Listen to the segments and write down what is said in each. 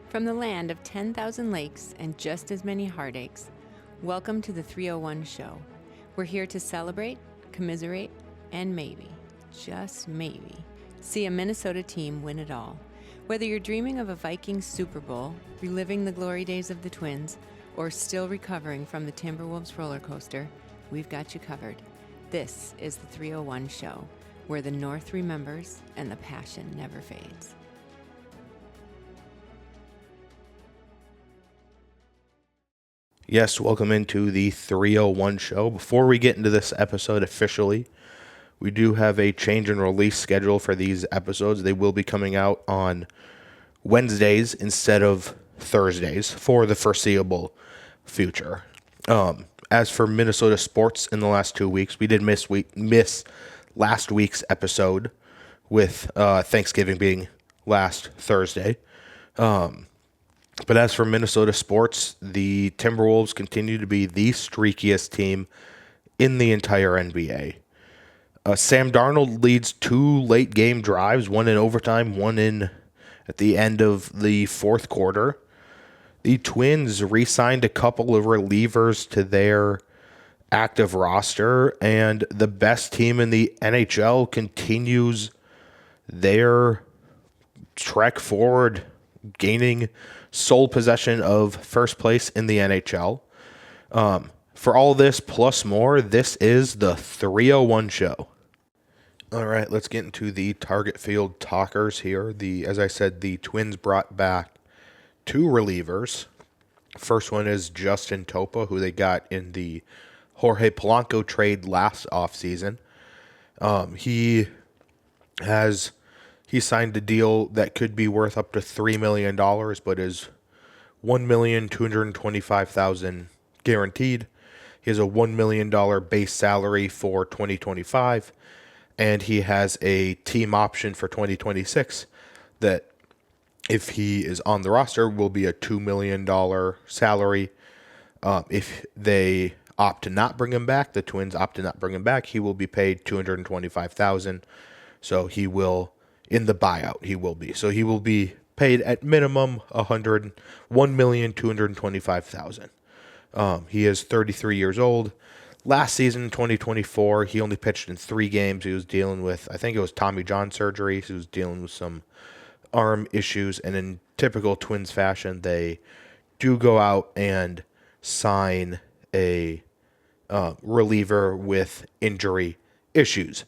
From the land of 10,000 lakes and just as many heartaches, welcome to the 301 Show. We're here to celebrate, commiserate, and maybe, just maybe, see a Minnesota team win it all. Whether you're dreaming of a Vikings Super Bowl, reliving the glory days of the Twins, or still recovering from the Timberwolves roller coaster, we've got you covered. This is the 301 Show, where the North remembers and the passion never fades. Yes, welcome into the 301 Show. Before we get into this episode officially, we do have a change in release schedule for these episodes. They will be coming out on Wednesdays instead of Thursdays for the foreseeable future. As for Minnesota sports in the last 2 weeks, we did miss last week's episode with Thanksgiving being last Thursday. But as for Minnesota sports, the Timberwolves continue to be the streakiest team in the entire NBA. Sam Darnold leads 2 late game drives, one in overtime, one in at the end of the fourth quarter. The Twins re-signed a couple of relievers to their active roster, and the best team in the NHL continues their trek forward, gaining sole possession of first place in the NHL. For all this plus more, this is the 301 Show. All right, let's get into the target field talkers here. As I said, the Twins brought back 2 relievers. First one is Justin Topa, who they got in the Jorge Polanco trade last offseason. He signed a deal that could be worth up to $3 million, but is $1,225,000 guaranteed. He has a $1 million base salary for 2025, and he has a team option for 2026 that, if he is on the roster, will be a $2 million salary. If they opt to not bring him back, the Twins opt to not bring him back, he will be paid $225,000. So he will, in the buyout, he will be. So he will be paid at minimum $1,225,000. He is 33 years old. Last season, 2024, he only pitched in 3 games. He was dealing with, I think it was Tommy John surgery. He was dealing with some arm issues, and in typical Twins fashion, they do go out and sign a reliever with injury issues.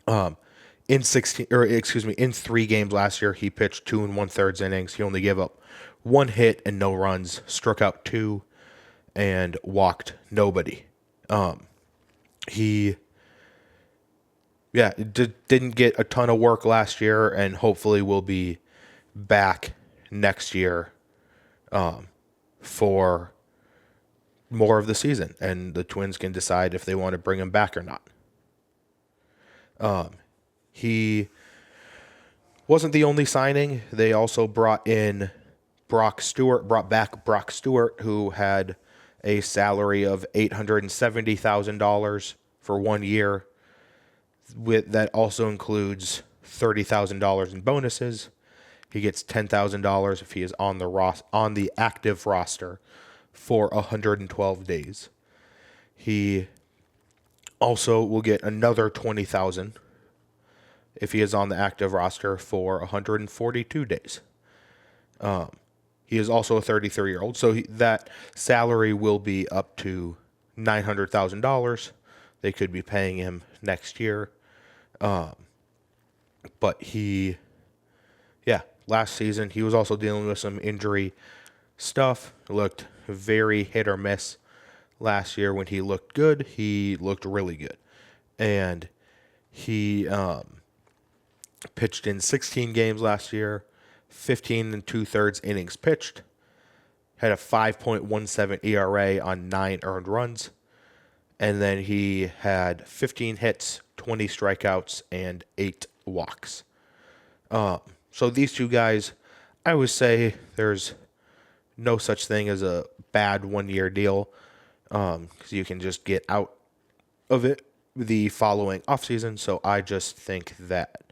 In 3 games last year, he pitched 2 1/3 innings. He only gave up 1 hit and no runs, struck out 2, and walked nobody. He didn't get a ton of work last year, and hopefully will be back next year for more of the season, and the Twins can decide if they want to bring him back or not. He wasn't the only signing. They also brought back Brock Stewart, who had a salary of $870,000 for 1 year. That also includes $30,000 in bonuses. He gets $10,000 if he is on the active roster for 112 days. He also will get another $20,000 if he is on the active roster for 142 days. He is also a 33-year-old, so that salary will be up to $900,000. They could be paying him next year. But last season, he was also dealing with some injury stuff. Looked very hit or miss last year. When he looked good, he looked really good. And he pitched in 16 games last year, 15 2/3 innings pitched, had a 5.17 ERA on 9 earned runs, and then he had 15 hits, 20 strikeouts, and 8 walks. So these 2 guys, I would say there's no such thing as a bad 1-year deal, because you can just get out of it the following offseason. So I just think that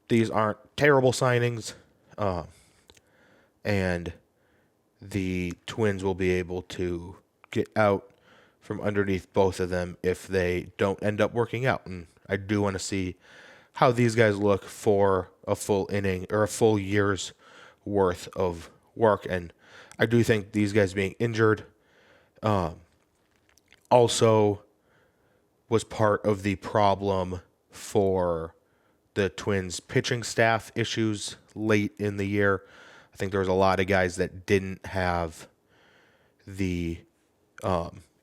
these aren't terrible signings. and the Twins will be able to get out from underneath both of them if they don't end up working out. And I do want to see how these guys look for a full inning or a full year's worth of work. And I do think these guys being injured also was part of the problem for the Twins pitching staff issues late in the year. I think there was a lot of guys that didn't have the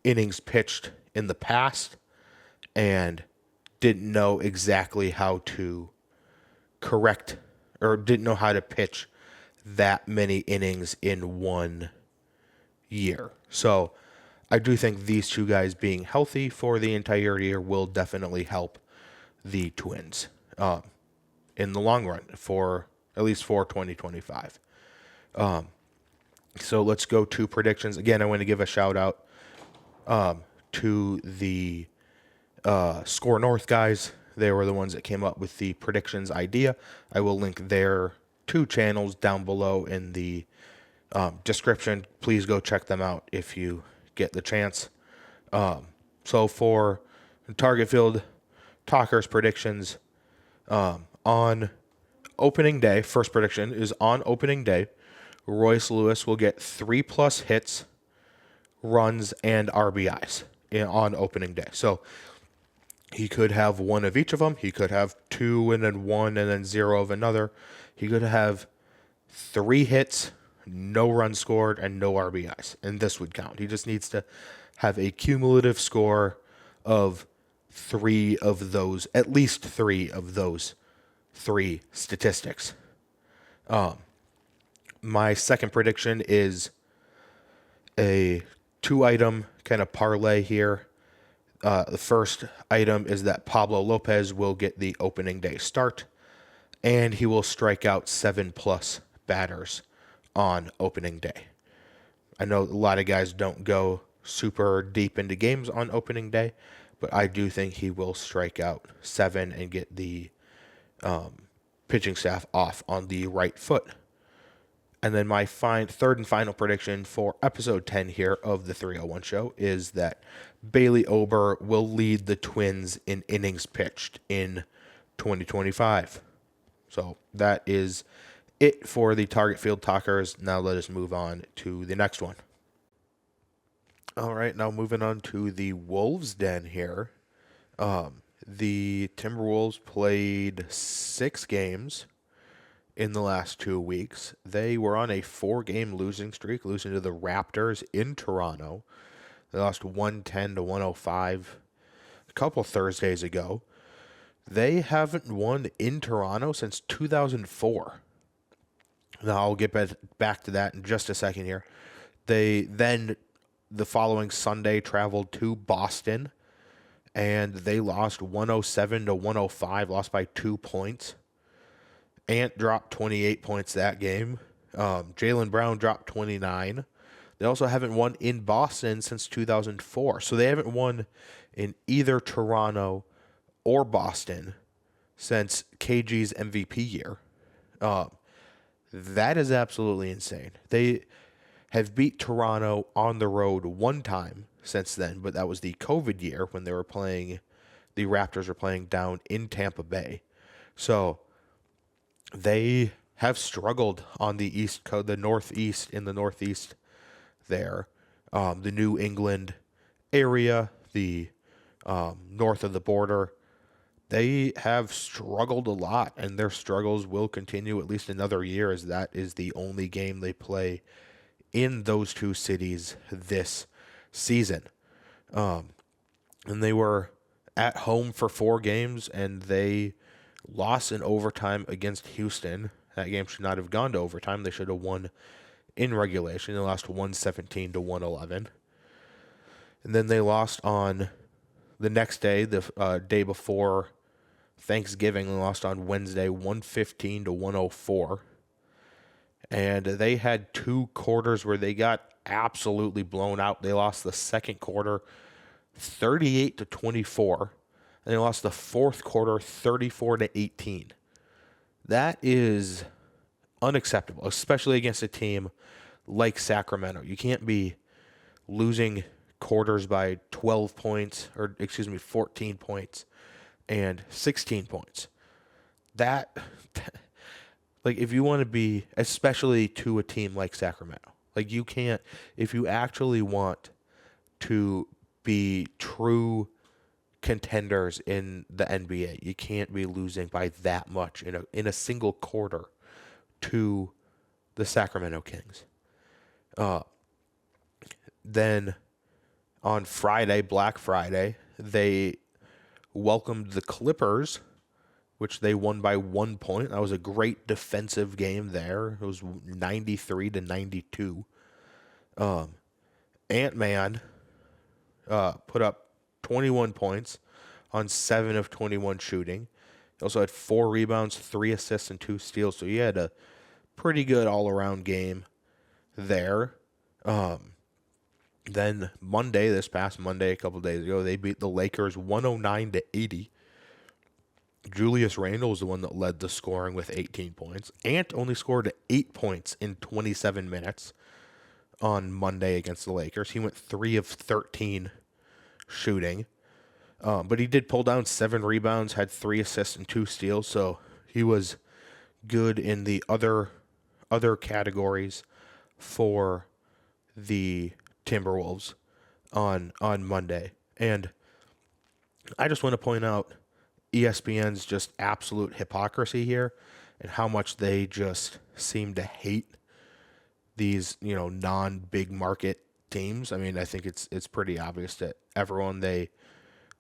innings pitched in the past and didn't know exactly how to correct or didn't know how to pitch that many innings in one year. So I do think these two guys being healthy for the entire year will definitely help the Twins in the long run, for at least for 2025. So let's go to predictions. Again, I want to give a shout out to the Skor North guys. They were the ones that came up with the predictions idea. I will link their two channels down below in the description. Please go check them out if you get the chance. So for Target Field Talkers predictions, on opening day, first prediction is on opening day, Royce Lewis will get 3+ hits, runs, and RBIs on opening day. So he could have one of each of them. He could have 2 and then 1 and then 0 of another. He could have 3 hits, no runs scored, and no RBIs. And this would count. He just needs to have a cumulative score of 3 of those, at least 3 of those 3 statistics. My second prediction is a 2-item kind of parlay here. The first item is that Pablo Lopez will get the opening day start, and he will strike out 7+ batters on opening day. I know a lot of guys don't go super deep into games on opening day, but I do think he will strike out 7 and get the pitching staff off on the right foot. And then my third and final prediction for episode 10 here of the 301 show is that Bailey Ober will lead the Twins in innings pitched in 2025. So that is it for the Target Field Talkers. Now let us move on to the next one. All right, now moving on to the Wolves Den here. The Timberwolves played 6 games in the last 2 weeks. They were on a 4-game losing streak, losing to the Raptors in Toronto. They lost 110-105 a couple Thursdays ago. They haven't won in Toronto since 2004. Now, I'll get back to that in just a second here. They then, the following Sunday, traveled to Boston, and they lost 107-105, lost by 2 points. Ant dropped 28 points that game. Jaylen Brown dropped 29. They also haven't won in Boston since 2004. So they haven't won in either Toronto or Boston since KG's MVP year. That is absolutely insane. They have beat Toronto on the road 1 time since then, but that was the COVID year when they were playing, the Raptors were playing down in Tampa Bay. So they have struggled on the East Coast, the Northeast, in the Northeast there. The New England area, the north of the border, they have struggled a lot, and their struggles will continue at least another year, as that is the only game they play in those 2 cities this season. And they were at home for 4 games, and they lost in overtime against Houston. That game should not have gone to overtime. They should have won in regulation. They lost 117-111. And then they lost on the next day, the day before Thanksgiving. They lost on Wednesday 115-104. And they had 2 quarters where they got absolutely blown out. They lost the second quarter 38-24. And they lost the fourth quarter 34-18. That is unacceptable, especially against a team like Sacramento. You can't be losing quarters by 12 points, or 14 points and 16 points. That, like, if you want to be, especially to a team like Sacramento, like, you can't, if you actually want to be true contenders in the NBA, you can't be losing by that much in a single quarter to the Sacramento Kings. Then on Friday, Black Friday, they welcomed the Clippers, which they won by 1 point. That was a great defensive game there. It was 93-92. Ant-Man put up 21 points on 7 of 21 shooting. He also had 4 rebounds, 3 assists, and 2 steals. So he had a pretty good all-around game there. Then this past Monday, a couple days ago, they beat the Lakers 109-80. Julius Randle was the one that led the scoring with 18 points. Ant only scored 8 points in 27 minutes on Monday against the Lakers. He went 3 of 13 shooting. But he did pull down 7 rebounds, had 3 assists and 2 steals. So he was good in the other categories for the Timberwolves on Monday. And I just want to point out ESPN's just absolute hypocrisy here and how much they just seem to hate these, non-big market teams. I mean, I think it's pretty obvious that everyone, they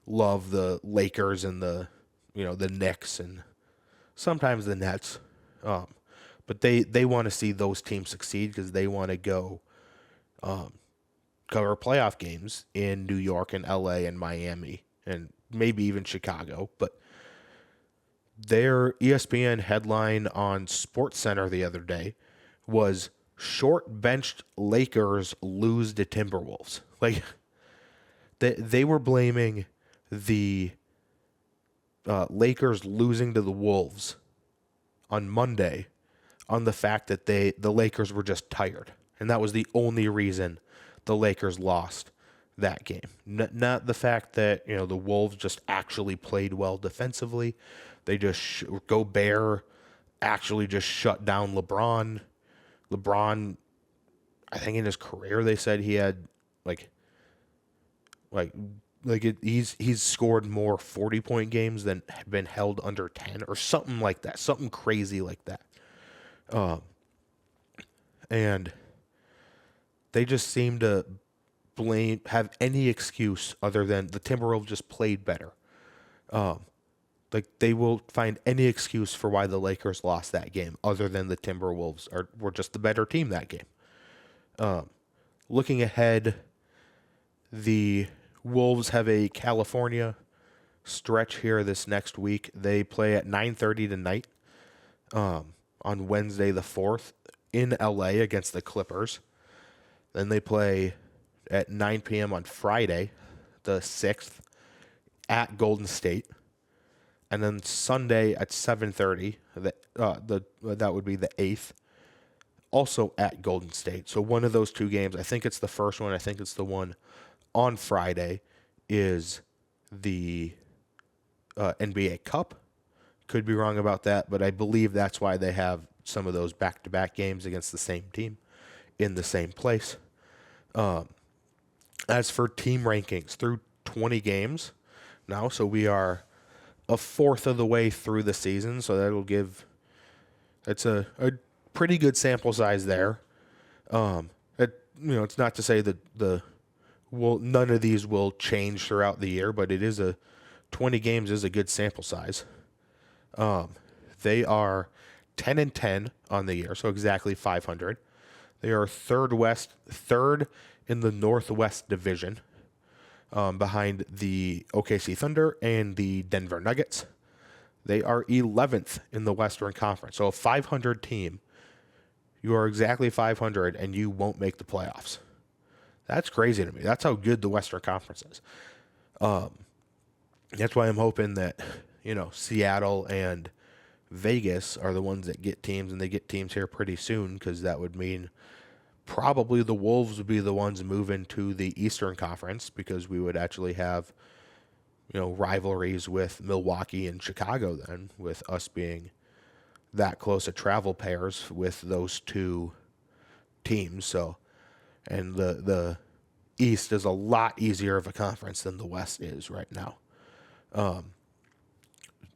love the Lakers and the Knicks and sometimes the Nets. But they want to see those teams succeed because they want to go cover playoff games in New York and LA and Miami and maybe even Chicago. But their ESPN headline on SportsCenter the other day was short-benched Lakers lose to Timberwolves. Like, they were blaming the Lakers losing to the Wolves on Monday on the fact that the Lakers were just tired. And that was the only reason the Lakers lost that game. Not the fact that, the Wolves just actually played well defensively. They just, Gobert actually just shut down LeBron. LeBron, I think in his career, they said he had he's scored more 40-point games than have been held under 10 or something like that. Something crazy like that. And they just seem to have any excuse other than the Timberwolves just played better. They will find any excuse for why the Lakers lost that game other than the Timberwolves were just the better team that game. Looking ahead, the Wolves have a California stretch here this next week. They play at 9:30 tonight on Wednesday the 4th in LA against the Clippers. Then they play at 9 p.m. on Friday the 6th at Golden State. And then Sunday at 7:30, that would be the 8th, also at Golden State. So one of those two games, I think it's the first one, I think it's the one on Friday, is the NBA Cup. Could be wrong about that, but I believe that's why they have some of those back-to-back games against the same team in the same place. As for team rankings, through 20 games now, so we are a fourth of the way through the season, so it's a pretty good sample size there. It's not to say that none of these will change throughout the year, but 20 games is a good sample size. They are 10-10 on the year, so exactly 500. They are third in the Northwest Division, behind the OKC Thunder and the Denver Nuggets. They are 11th in the Western Conference. So a 500 team, you are exactly 500 and you won't make the playoffs. That's crazy to me. That's how good the Western Conference is. That's why I'm hoping that, Seattle and Vegas are the ones that get teams, and they get teams here pretty soon, because that would mean probably the Wolves would be the ones moving to the Eastern Conference, because we would actually have, rivalries with Milwaukee and Chicago then, with us being that close to travel pairs with those two teams. So, and the East is a lot easier of a conference than the West is right now.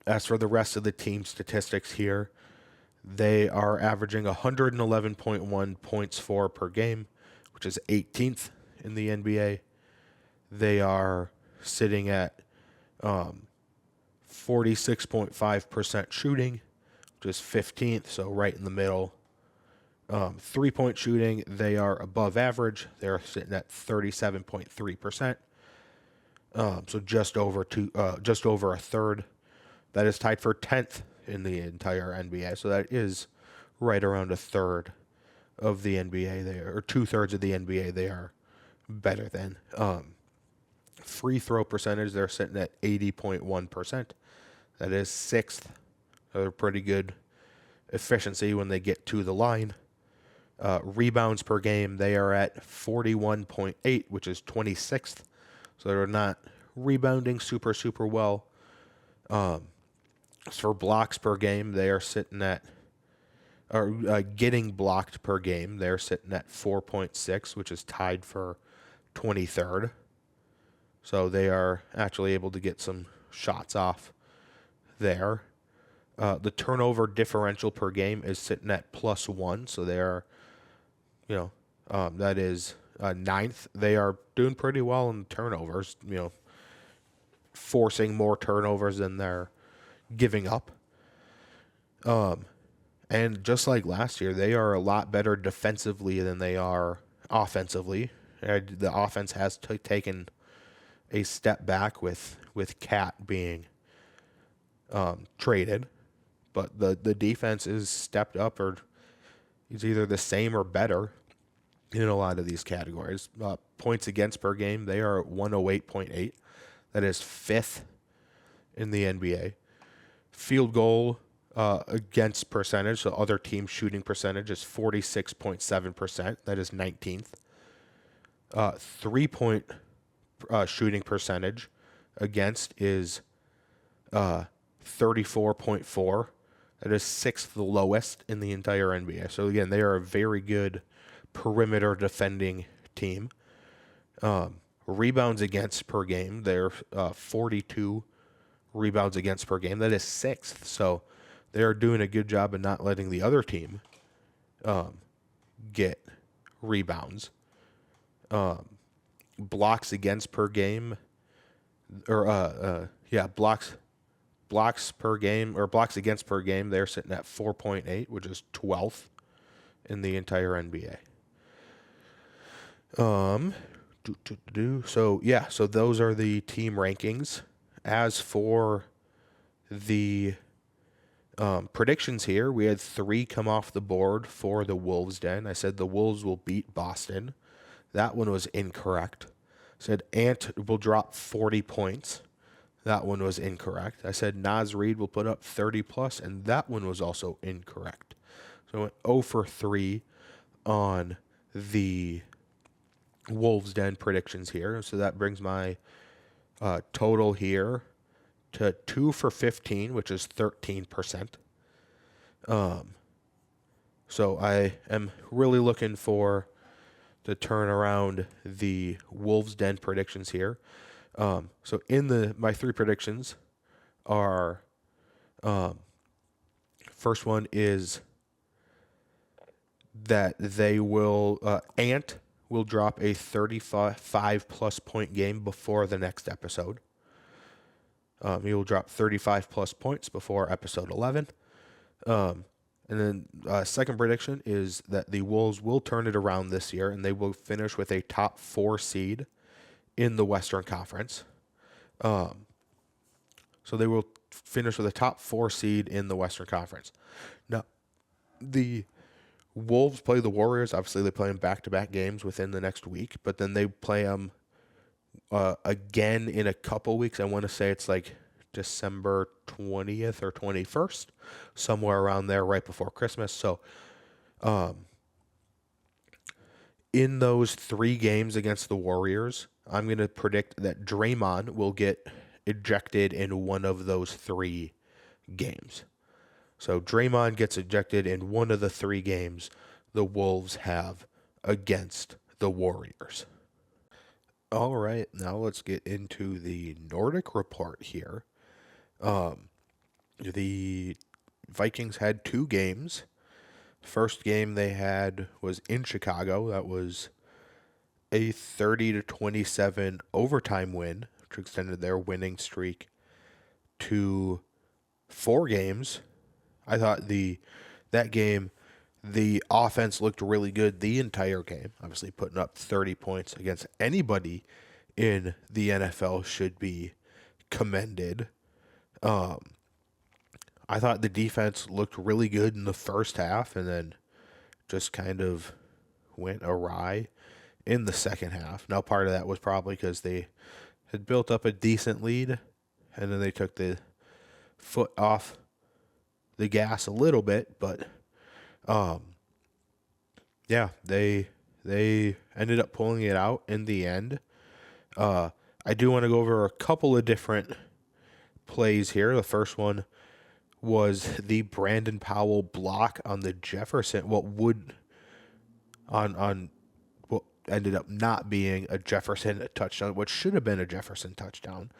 As for the rest of the team statistics here, they are averaging 111.1 points for per game, which is 18th in the NBA. They are sitting at 46.5% shooting, which is 15th, so right in the middle. 3-point shooting, they are above average. They're sitting at 37.3%. So just over a third. That is tied for 10th in the entire NBA. So that is right around a third of the NBA there, or 2/3 of the NBA they are better than. Free throw percentage, they're sitting at 80.1%. That is 6th. They're pretty good efficiency when they get to the line. Rebounds per game, they are at 41.8, which is 26th. So they're not rebounding super, super well. For blocks per game, they are sitting at, or getting blocked per game, they're sitting at 4.6, which is tied for 23rd. So they are actually able to get some shots off there. The turnover differential per game is sitting at +1, so they are, that is 9th. They are doing pretty well in turnovers, forcing more turnovers than they're giving up. And just like last year, they are a lot better defensively than they are offensively. The offense has taken a step back with Cat being traded, but the defense is stepped up, or is either the same or better in a lot of these categories. Points against per game, they are at 108.8. That is 5th in the NBA. Field goal against percentage, so other team shooting percentage, is 46.7%. That is 19th. 3-point shooting percentage against is 34.4. That is 6th the lowest in the entire NBA. So again, they are a very good perimeter defending team. Rebounds against per game, they're 42 rebounds against per game. That is 6th. So they are doing a good job of not letting the other team get rebounds. Blocks against per game, or blocks per game, or blocks against per game, they're sitting at 4.8, which is 12th in the entire NBA. So those are the team rankings. As for the predictions here, we had 3 come off the board for the Wolves' Den. I said the Wolves will beat Boston. That one was incorrect. I said Ant will drop 40 points. That one was incorrect. I said Naz Reid will put up 30+, and that one was also incorrect. So I went 0 for 3 on the Wolves' Den predictions here. So that brings my total here to 2 for 15, which is 13%. So I am really looking for to turn around the Wolves' Den predictions here. So in my 3 predictions are, first one is that they will, Ant will drop a 35+ point game before the next episode. He will drop 35+ points before episode 11. And then second prediction is that the Wolves will turn it around this year, and they will finish with a top 4 seed in the Western Conference. So they will finish with a top 4 seed in the Western Conference. Now, the Wolves play the Warriors. Obviously, they play them back-to-back games within the next week, but then they play them again in a couple weeks. I want to say it's like December 20th or 21st, somewhere around there, right before Christmas. So, in those 3 games against the Warriors, I'm going to predict that Draymond will get ejected in one of those 3 games. So Draymond gets ejected in one of the 3 games the Wolves have against the Warriors. All right, now let's get into the Nordic Report here. The Vikings had 2 games. First game they had was in Chicago. That was a 30-27 overtime win, which extended their winning streak to 4 games. I thought that game, the offense looked really good the entire game. Obviously, putting up 30 points against anybody in the NFL should be commended. I thought the defense looked really good in the first half and then just kind of went awry in the second half. Now, part of that was probably because they had built up a decent lead and then they took the foot off the gas a little bit, but yeah, they ended up pulling it out in the end. I do want to go over a couple of different plays here. The first one was the Brandon Powell block on the Jefferson, what ended up not being a Jefferson touchdown, what should have been a Jefferson touchdown.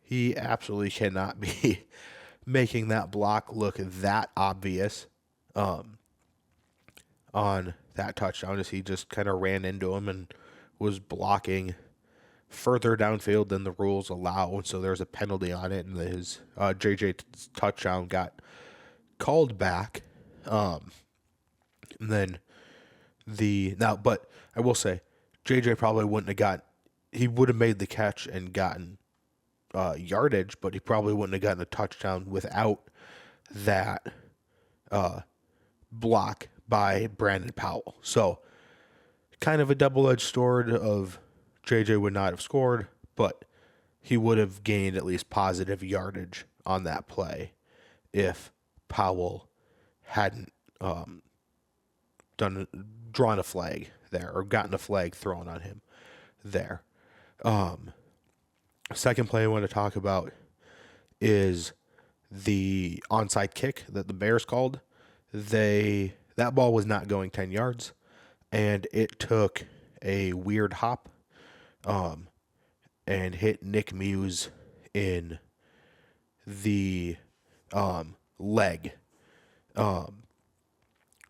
He absolutely cannot be making that block look that obvious on that touchdown, as he just kind of ran into him and was blocking further downfield than the rules allow, and so there's a penalty on it, and his JJ's touchdown got called back. And then but I will say, JJ probably he would have made the catch and gotten yardage, but he probably wouldn't have gotten a touchdown without that block by Brandon Powell. So kind of a double-edged sword of JJ would not have scored, but he would have gained at least positive yardage on that play if Powell hadn't drawn a flag there or gotten a flag thrown on him there. Second play I want to talk about is the onside kick that the Bears called. That ball was not going 10 yards, and it took a weird hop and hit Nick Muse in the leg.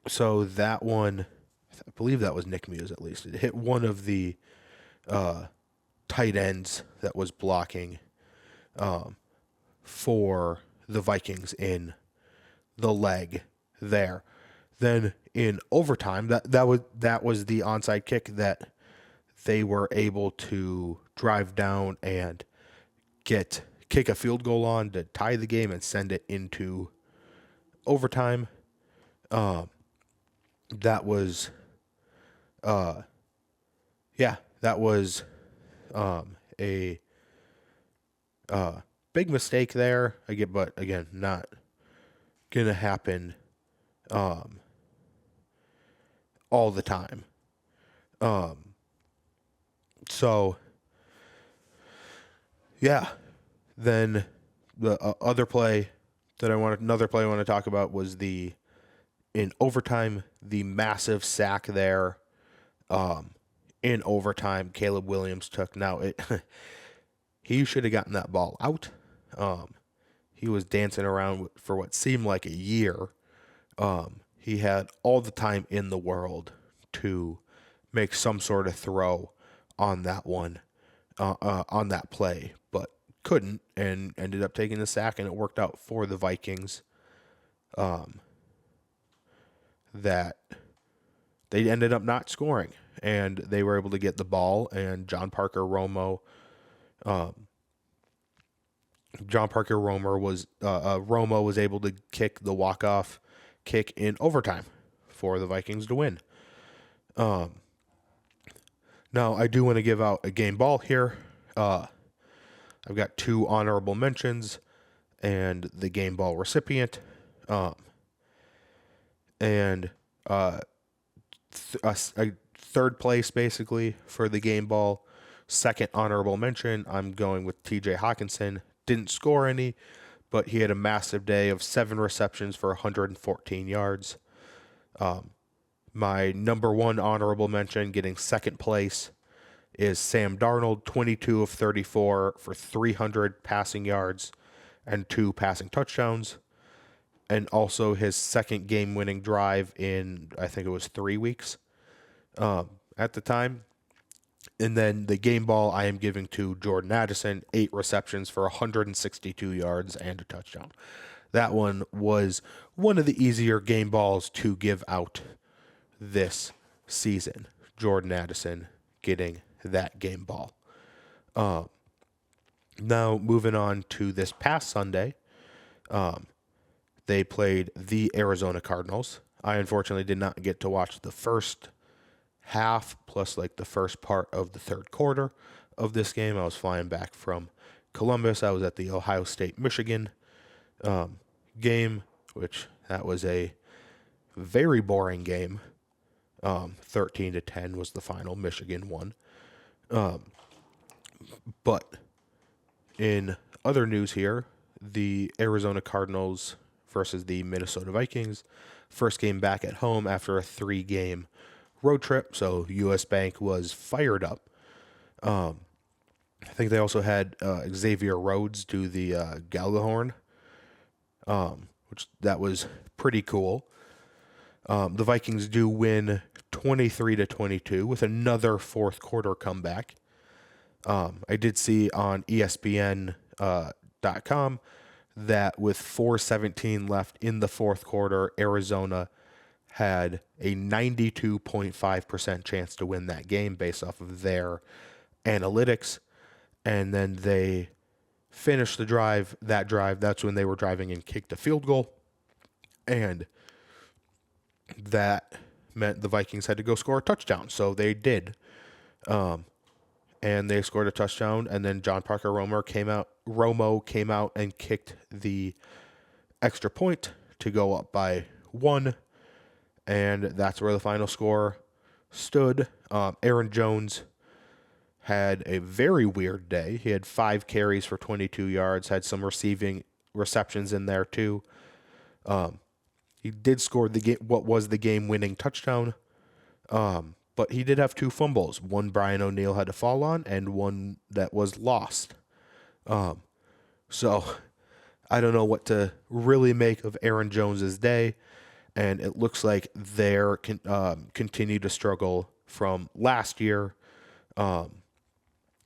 So that one, I believe that was Nick Muse at least. It hit one of the tight ends that was blocking for the Vikings in the leg there. Then in overtime, that was the onside kick that they were able to drive down and kick a field goal on to tie the game and send it into overtime. That was a big mistake there. But again, not gonna happen all the time. So yeah, then the another play I want to talk about was in overtime, the massive sack there. In overtime, Caleb Williams took. Now he should have gotten that ball out. He was dancing around for what seemed like a year. He had all the time in the world to make some sort of throw on that one, on that play, but couldn't, and ended up taking the sack, and it worked out for the Vikings. That they ended up not scoring, and they were able to get the ball, and John Parker Romo was able to kick the walk-off kick in overtime for the Vikings to win. Now, I do want to give out a game ball here. I I've got 2 honorable mentions and the game ball recipient. And a third place basically for the game ball. Second honorable mention, I'm going with TJ Hawkinson. Didn't score any, but he had a massive day of 7 receptions for 114 yards. My number 1 honorable mention, getting second place, is Sam Darnold, 22 of 34 for 300 passing yards and 2 passing touchdowns. And also his second game-winning drive in, I think it was 3 weeks at the time. And then the game ball I am giving to Jordan Addison, 8 receptions for 162 yards and a touchdown. That one was one of the easier game balls to give out this season. Jordan Addison getting that game ball. Now moving on to this past Sunday, they played the Arizona Cardinals. I unfortunately did not get to watch the first half plus like the first part of the third quarter of this game. I was flying back from Columbus. I was at the Ohio State Michigan game, which that was a very boring game. 13-10 was the final. Michigan won. But in other news here, the Arizona Cardinals versus the Minnesota Vikings, first game back at home after a 3-game road trip. So US Bank was fired up. I think they also had Xavier Rhodes do the Gallagher, which that was pretty cool. The Vikings do win 23-22 with another fourth quarter comeback. I did see on ESPN.com that with 4:17 left in the fourth quarter, Arizona had a 92.5% chance to win that game based off of their analytics. And then they finished the drive. That's when they were driving and kicked a field goal. And that meant the Vikings had to go score a touchdown. So they did. And they scored a touchdown. And then John Parker Romo came out and kicked the extra point to go up by 1. And that's where the final score stood. Aaron Jones had a very weird day. He had 5 carries for 22 yards, had some receptions in there too. He did score what was the game-winning touchdown, but he did have 2 fumbles. One Brian O'Neill had to fall on, and one that was lost. So I don't know what to really make of Aaron Jones's day. And it looks like they're continue to struggle from last year,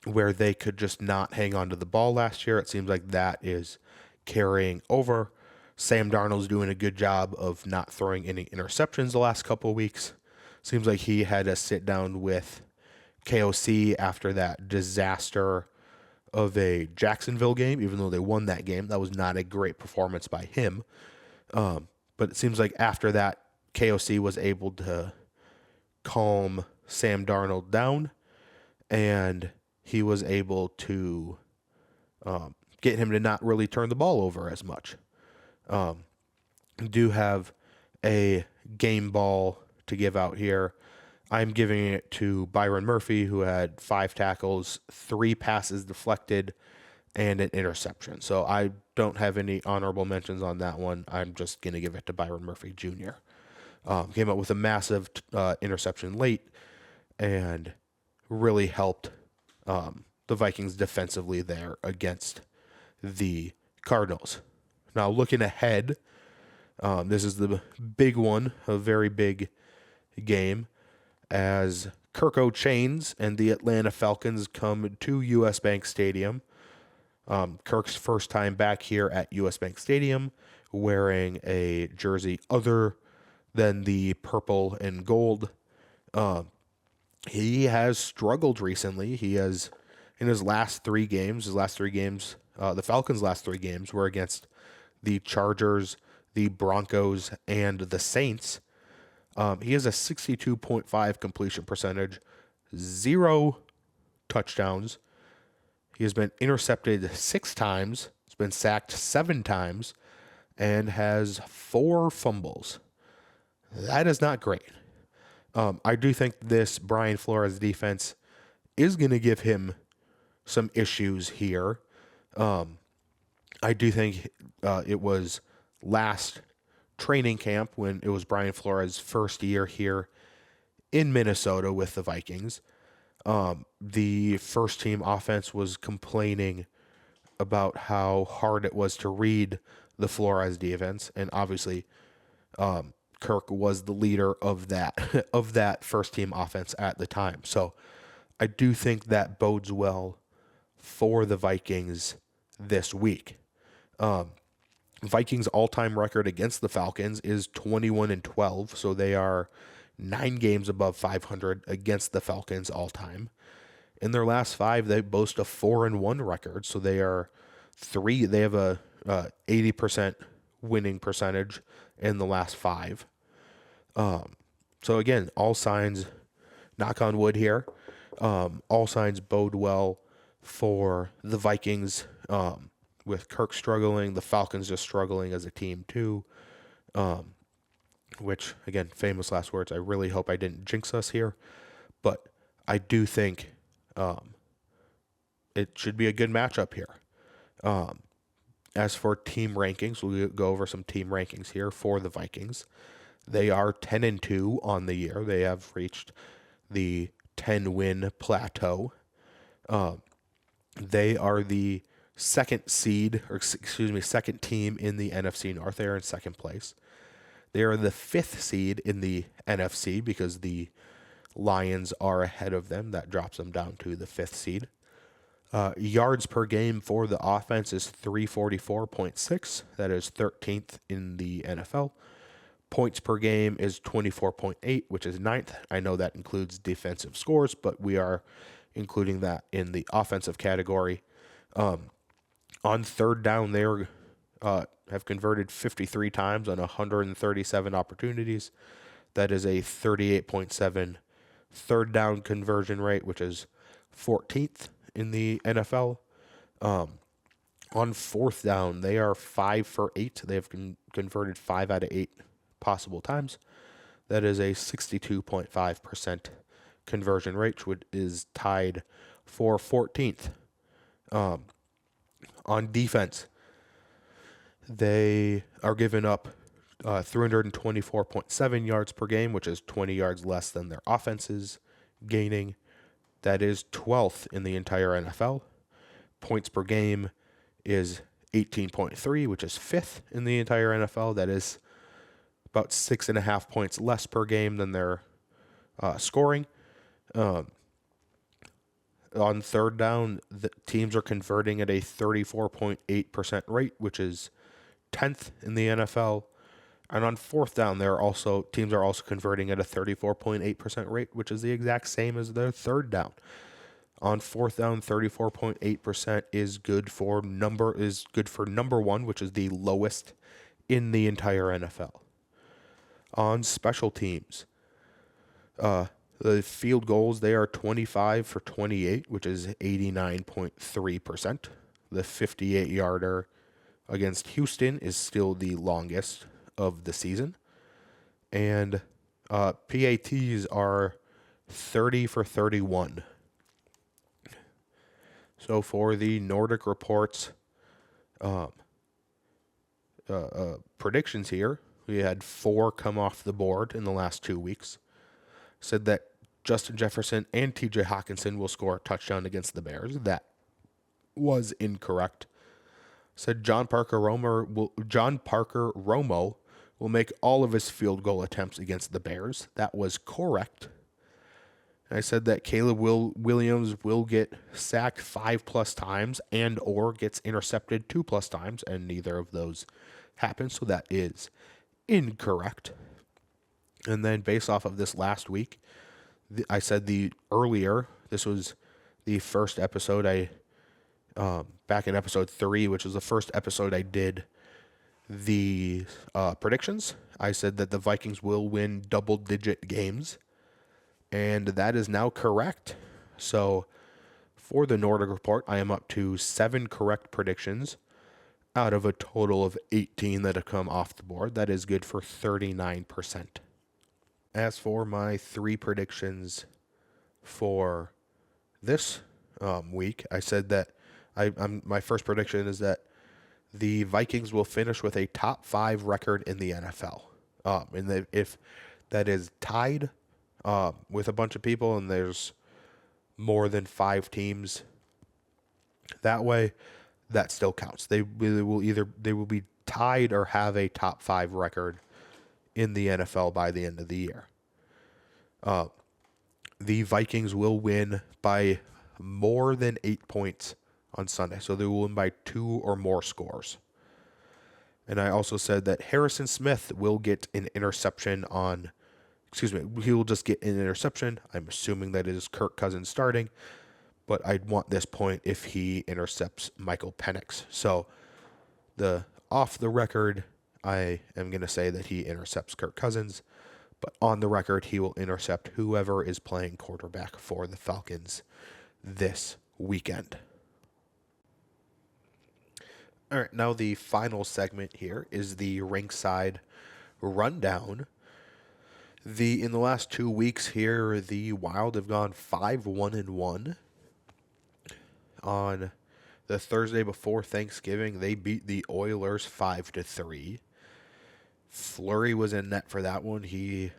where they could just not hang on to the ball last year. It seems like that is carrying over. Sam Darnold's doing a good job of not throwing any interceptions the last couple of weeks. Seems like he had to sit down with KOC after that disaster of a Jacksonville game, even though they won that game. That was not a great performance by him. But it seems like after that, KOC was able to calm Sam Darnold down, and he was able to get him to not really turn the ball over as much. Do have a game ball to give out here. I'm giving it to Byron Murphy, who had 5 tackles, 3 passes deflected, and an interception. So I don't have any honorable mentions on that one. I'm just going to give it to Byron Murphy Jr. Came up with a massive interception late and really helped the Vikings defensively there against the Cardinals. Now looking ahead, this is the big one, a very big game, as Kirko Chains and the Atlanta Falcons come to US Bank Stadium. Kirk's first time back here at US Bank Stadium wearing a jersey other than the purple and gold. He has struggled recently. He has, in his last 3 games, the Falcons' last 3 games were against the Chargers, the Broncos, and the Saints. He has a 62.5 completion percentage, 0 touchdowns. He has been intercepted 6 times, has been sacked 7 times, and has 4 fumbles. That is not great. I do think this Brian Flores defense is going to give him some issues here. I do think it was last training camp when it was Brian Flores' first year here in Minnesota with the Vikings. The first team offense was complaining about how hard it was to read the Flores defense, and obviously Kirk was the leader of that of that first team offense at the time. So I do think that bodes well for the Vikings this week. Vikings all-time record against the Falcons is 21-12, so they are 9 games above 500 against the Falcons all-time. In their last 5, they boast a 4-1 record, so they are 3. They have a 80% winning percentage in the last 5. So again, all signs, knock on wood here, all signs bode well for the Vikings. With Kirk struggling, the Falcons just struggling as a team too. Which, again, famous last words. I really hope I didn't jinx us here. But I do think it should be a good matchup here. As for team rankings, we'll go over some team rankings here for the Vikings. They are 10-2 on the year. They have reached the 10-win plateau. They are the second team in the NFC North. They are in second place. They are the 5th seed in the NFC because the Lions are ahead of them. That drops them down to the 5th seed. Yards per game for the offense is 344.6. That is 13th in the NFL. Points per game is 24.8, which is 9th. I know that includes defensive scores, but we are including that in the offensive category. On third down, they have converted 53 times on 137 opportunities. That is a 38.7 third down conversion rate, which is 14th in the NFL. On fourth down, they are 5 for 8. They have converted 5 out of 8 possible times. That is a 62.5% conversion rate, which is tied for 14th. On defense, they are giving up 324.7 yards per game, which is 20 yards less than their offense is gaining. That is 12th in the entire NFL. Points per game is 18.3, which is 5th in the entire NFL. That is about 6.5 points less per game than their scoring. On third down, the teams are converting at a 34.8% rate, which is 10th in the NFL. And on fourth down, teams are also converting at a 34.8% rate, which is the exact same as their third down. On fourth down, 34.8% is good for number 1, which is the lowest in the entire NFL. On special teams, the field goals, they are 25 for 28, which is 89.3%. The 58-yarder against Houston is still the longest of the season. And PATs are 30 for 31. So for the Nordic Report's predictions here, we had 4 come off the board in the last 2 weeks. Said that Justin Jefferson and TJ Hawkinson will score a touchdown against the Bears. That was incorrect. Said John Parker Romo will make all of his field goal attempts against the Bears. That was correct. And I said that Caleb Williams will get sacked 5+ times and or gets intercepted 2+ times, and neither of those happened, so that is incorrect. And then based off of this last week, I said this was the first episode back in episode 3, which was the first episode I did the predictions. I said that the Vikings will win double-digit games, and that is now correct. So For the Nordic Report, I am up to 7 correct predictions out of a total of 18 that have come off the board. That is good for 39%. As for my 3 predictions for this week, I said that my first prediction is that the Vikings will finish with a top 5 record in the NFL. And if that is tied with a bunch of people and there's more than 5 teams that way, that still counts. They will be tied or have a top 5 record in the NFL by the end of the year. The Vikings will win by more than 8 points on Sunday, so they will win by 2 or more scores. And I also said that Harrison Smith will get an interception he will just get an interception. I'm assuming that it is Kirk Cousins starting, but I'd want this point if he intercepts Michael Penix. So off the record, I am going to say that he intercepts Kirk Cousins, but on the record, he will intercept whoever is playing quarterback for the Falcons this weekend. All right, now the final segment here is the Rinkside Rundown. In the last 2 weeks here, the Wild have gone 5-1-1. On the Thursday before Thanksgiving, they beat the Oilers 5-3. Fleury was in net for that one. He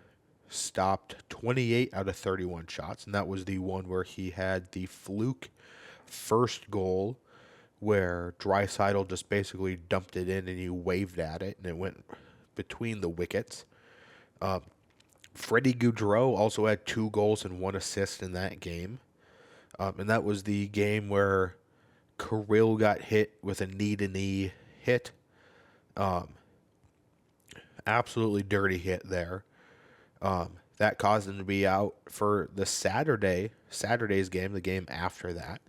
stopped 28 out of 31 shots, and that was the one where he had the fluke first goal where Draisaitl just basically dumped it in and he waved at it, and it went between the wickets. Freddie Gaudreau also had 2 goals and 1 assist in that game. And that was the game where Kirill got hit with a knee-to-knee hit. Absolutely dirty hit there. That caused him to be out for the Saturday's game, the game after that,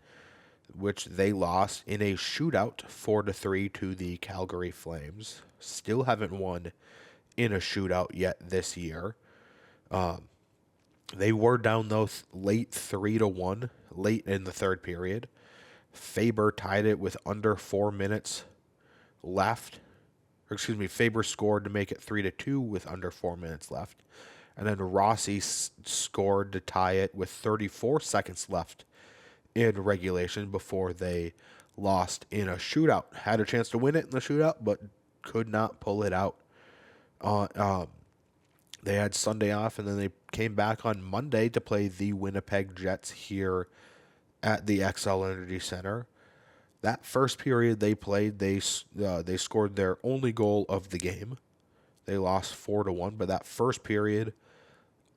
which they lost in a shootout 4-3 to the Calgary Flames. Still haven't won in a shootout yet this year. They were down though late 3-1, late in the third period. Faber tied it with under 4 minutes left. Faber scored to make it 3-2 with under 4 minutes left. And then Rossi scored to tie it with 34 seconds left in regulation before they lost in a shootout. Had a chance to win it in the shootout, but could not pull it out. They had Sunday off, and then they came back on Monday to play the Winnipeg Jets here at the XL Energy Center. That first period they played, they scored their only goal of the game. They lost 4-1, but that first period,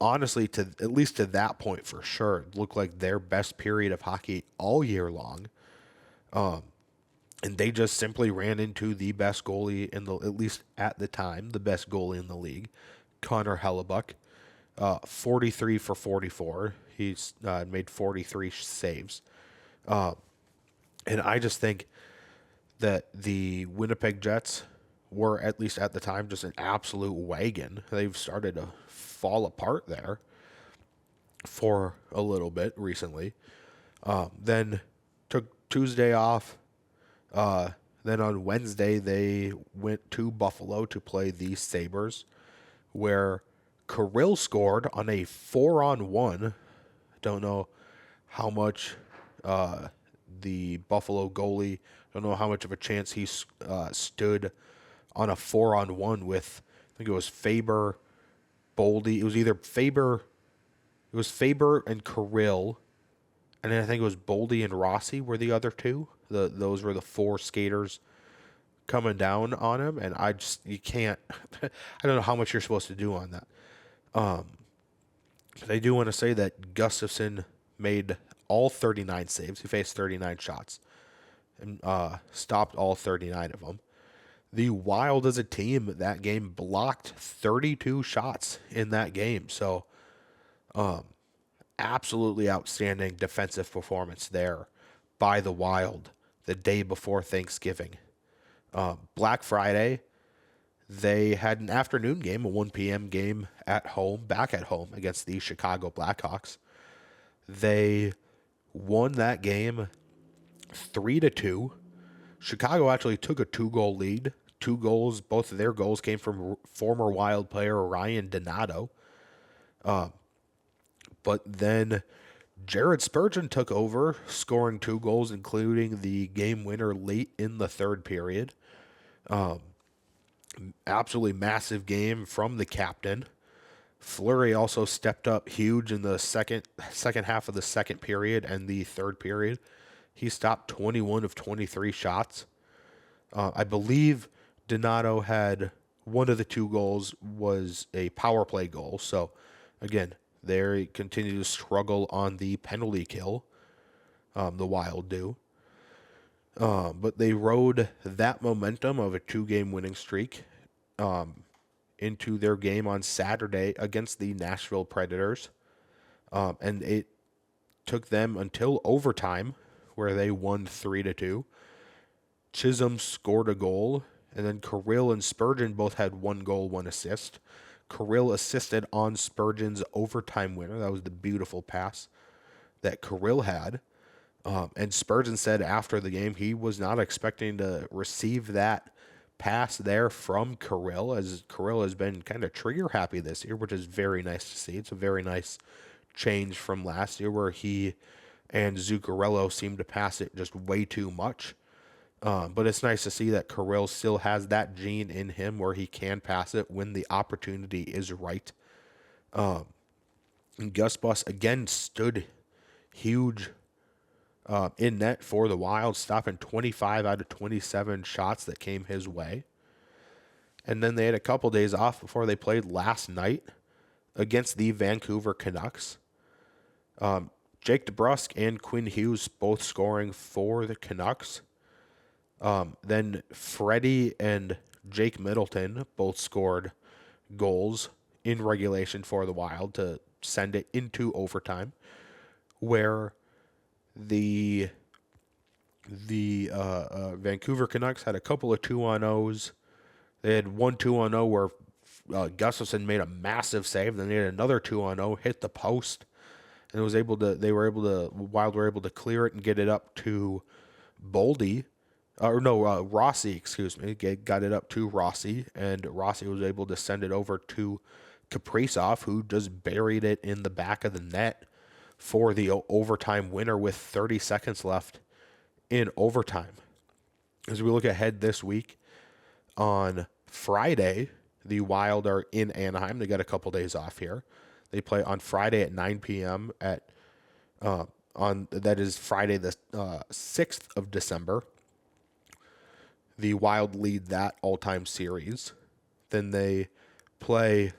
honestly, at least to that point for sure, looked like their best period of hockey all year long. And they just simply ran into the best goalie at least at the time, the best goalie in the league, Connor Hellebuck, 43 for 44. He's made 43 saves. And I just think that the Winnipeg Jets were, at least at the time, just an absolute wagon. They've started to fall apart there for a little bit recently. Then took Tuesday off. Then on Wednesday, they went to Buffalo to play the Sabres, where Kirill scored on a 4-on-1. Don't know how much the Buffalo goalie, don't know how much of a chance he stood on a 4-on-1 with, I think it was Faber, Boldy. It was Faber and Kirill, and then I think it was Boldy and Rossi were the other two. Those were the 4 skaters coming down on him, and you can't, I don't know how much you're supposed to do on that. I do want to say that Gustafsson made all 39 saves. He faced 39 shots and stopped all 39 of them. The Wild as a team, that game blocked 32 shots in that game. So absolutely outstanding defensive performance there by the Wild the day before Thanksgiving. Black Friday, they had an afternoon game, a 1 p.m. game back at home against the Chicago Blackhawks. They won that game 3-2. Chicago actually took a 2-goal lead. 2 goals, both of their goals came from former Wild player Ryan Donato. But then Jared Spurgeon took over, scoring 2 goals, including the game winner late in the third period. Absolutely massive game from the captain. Fleury also stepped up huge in the second half of the second period and the third period. He stopped 21 of 23 shots. I believe Donato had one of the 2 goals was a power play goal. So, again, they continue to struggle on the penalty kill. The Wild do. But they rode that momentum of a 2-game winning streak into their game on Saturday against the Nashville Predators. And it took them until overtime, where they won 3-2. Chisholm scored a goal, and then Kirill and Spurgeon both had 1 goal, 1 assist. Kirill assisted on Spurgeon's overtime winner. That was the beautiful pass that Kirill had. And Spurgeon said after the game he was not expecting to receive that pass there from Kirill, as Kirill has been kind of trigger happy this year, which is very nice to see. It's a very nice change from last year where he and Zuccarello seemed to pass it just way too much. But it's nice to see that Kirill still has that gene in him where he can pass it when the opportunity is right. And Gus Bus again stood huge in net for the Wild, stopping 25 out of 27 shots that came his way. And then they had a couple days off before they played last night against the Vancouver Canucks. Jake DeBrusk and Quinn Hughes both scoring for the Canucks. Then Freddie and Jake Middleton both scored goals in regulation for the Wild to send it into overtime, where the Vancouver Canucks had a couple of 2-on-0s. They had one 2-on-0 where Gustafson made a massive save. Then they had another 2-on-0, hit the post, and Wild were able to clear it and get it up to Rossi, excuse me, got it up to Rossi, and Rossi was able to send it over to Kaprizov, who just buried it in the back of the net for the overtime winner with 30 seconds left in overtime. As we look ahead this week, on Friday, the Wild are in Anaheim. They got a couple days off here. They play on Friday at 9 p.m. That is Friday the 6th of December. The Wild lead that all-time series. Then they play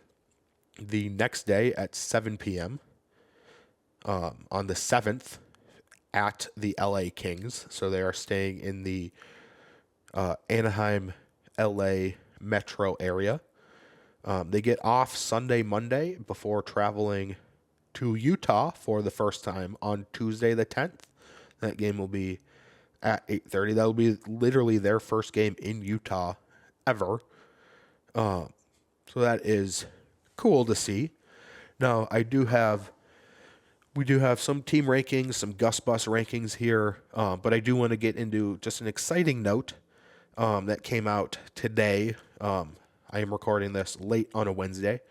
the next day at 7 p.m. On the 7th at the LA Kings. So they are staying in the Anaheim, LA metro area. They get off Sunday, Monday before traveling to Utah for the first time on Tuesday the 10th. That game will be at 8:30. That will be literally their first game in Utah ever. So that is cool to see. Now, we do have some team rankings, some Gus Bus rankings here, but I do want to get into just an exciting note that came out today. I am recording this late on a Wednesday,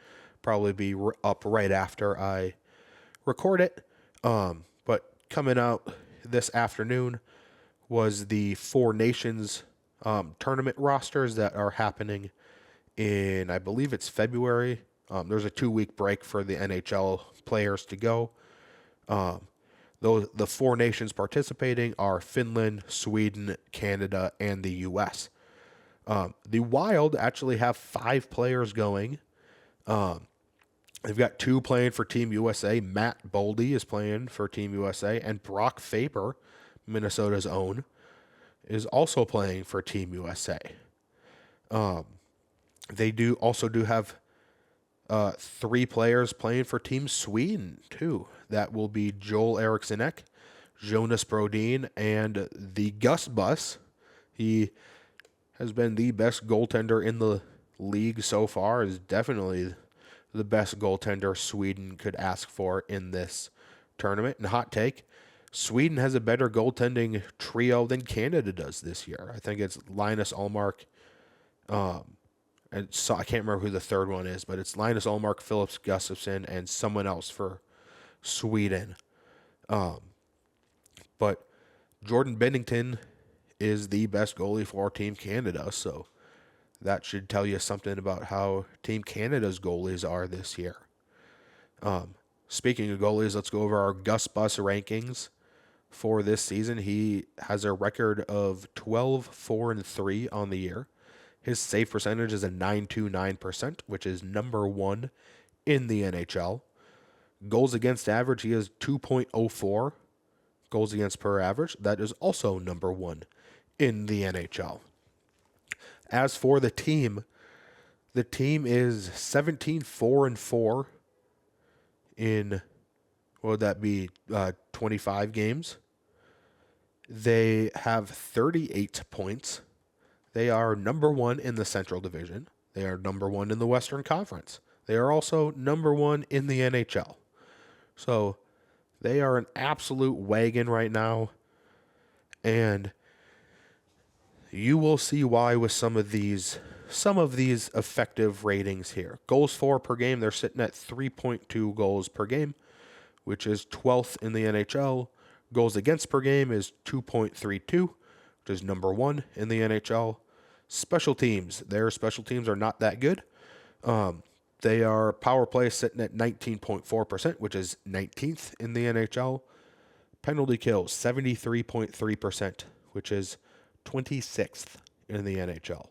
probably be up right after I record it. But coming out this afternoon was the Four Nations tournament rosters that are happening in, I believe it's February. There's a 2-week break for the NHL players to go. The Four Nations participating are Finland, Sweden, Canada, and the U.S. The Wild actually have 5 players going. They've got 2 playing for Team USA. Matt Boldy is playing for Team USA, and Brock Faber, Minnesota's own, is also playing for Team USA. They do have 3 players playing for Team Sweden, too. That will be Joel Erikssonek, Jonas Brodin, and the Gus Bus. He has been the best goaltender in the league so far, is definitely the best goaltender Sweden could ask for in this tournament. And hot take, Sweden has a better goaltending trio than Canada does this year. I think it's Linus Ullmark, and so I can't remember who the third one is, but it's Linus Ullmark, Phillips Gustafsson, and someone else for Sweden. But Jordan Bennington is the best goalie for Team Canada, so that should tell you something about how Team Canada's goalies are this year. Speaking of goalies, let's go over our Gus Bus rankings for this season. He has a record of 12-4-3 on the year. His save percentage is a 929%, which is number 1 in the NHL. Goals against average, he has 2.04 goals against per average. That is also number 1 in the NHL. As for the team is 17-4-4 in, what would that be, 25 games. They have 38 points. They are number 1 in the Central Division. They are number 1 in the Western Conference. They are also number 1 in the NHL. So they are an absolute wagon right now. And you will see why with some of these effective ratings here. Goals for per game, they're sitting at 3.2 goals per game, which is 12th in the NHL. Goals against per game is 2.32, which is number 1 in the NHL. Special teams, their special teams are not that good. They are power play sitting at 19.4%, which is 19th in the NHL. Penalty kills, 73.3%, which is 26th in the NHL.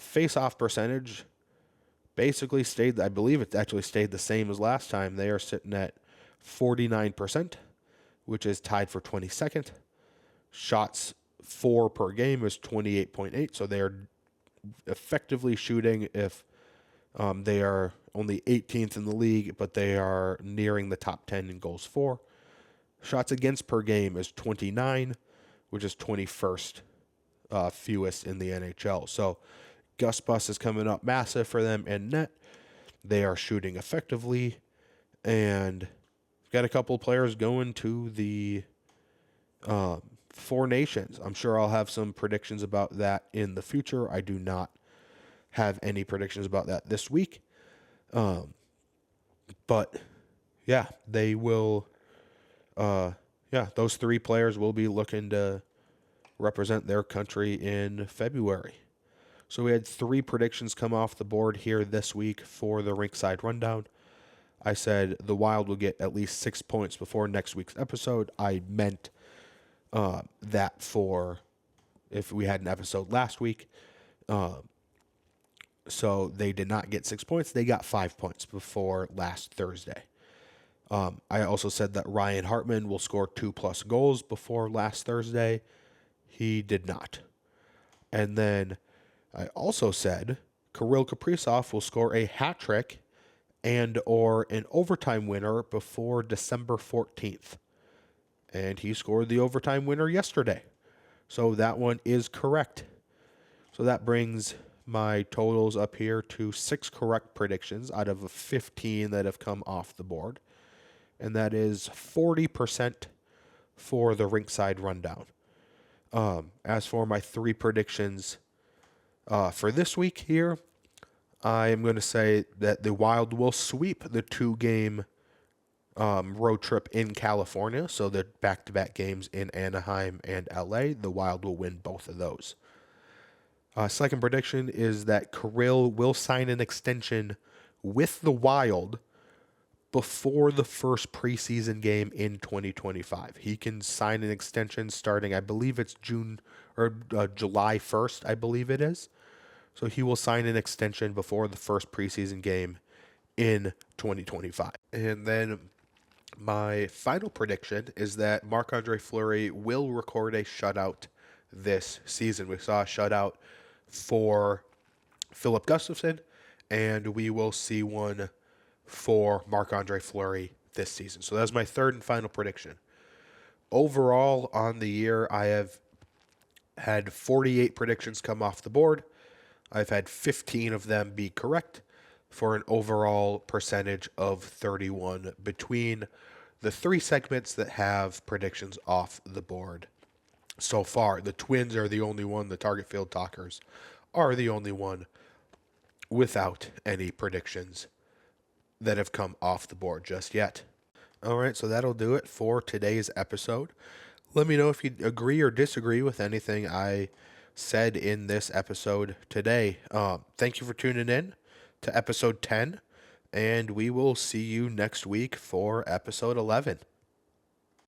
Face-off percentage basically stayed, I believe it actually stayed the same as last time. They are sitting at 49%, which is tied for 22nd. Shots for per game is 28.8, so they are effectively shooting if they are only 18th in the league, but they are nearing the top 10 in goals for. Shots against per game is 29, which is 21st fewest in the NHL. So Gus Bus is coming up massive for them in net. They are shooting effectively, and got a couple players going to the Four Nations. I'm sure I'll have some predictions about that in the future. I do not have any predictions about that this week. But yeah, they will, those 3 players will be looking to represent their country in February. So we had 3 predictions come off the board here this week for the Rinkside Rundown. I said the Wild will get at least 6 points before next week's episode. I meant that for if we had an episode last week. So they did not get 6 points. They got 5 points before last Thursday. I also said that Ryan Hartman will score 2+ goals before last Thursday. He did not. And then I also said Kirill Kaprizov will score a hat trick and or an overtime winner before December 14th. And he scored the overtime winner yesterday. So that one is correct. So that brings my totals up here to 6 correct predictions out of 15 that have come off the board. And that is 40% for the Rinkside Rundown. As for my 3 predictions for this week here, I am going to say that the Wild will sweep the 2-game road trip in California. So the back-to-back games in Anaheim and LA. The Wild will win both of those. Second prediction is that Kirill will sign an extension with the Wild before the first preseason game in 2025. He can sign an extension starting, I believe it's July 1st, I believe it is. So he will sign an extension before the first preseason game in 2025. And then my final prediction is that Marc-Andre Fleury will record a shutout this season. We saw a shutout for Philip Gustafsson, and we will see one for Marc-Andre Fleury this season. So that's my third and final prediction. Overall, on the year, I have had 48 predictions come off the board. I've had 15 of them be correct for an overall percentage of 31 between the 3 segments that have predictions off the board so far. The Twins are the only one, the Target Field Talkers are the only one without any predictions that have come off the board just yet. All right, so that'll do it for today's episode. Let me know if you agree or disagree with anything I said in this episode today. Thank you for tuning in to episode 10, and we will see you next week for episode 11.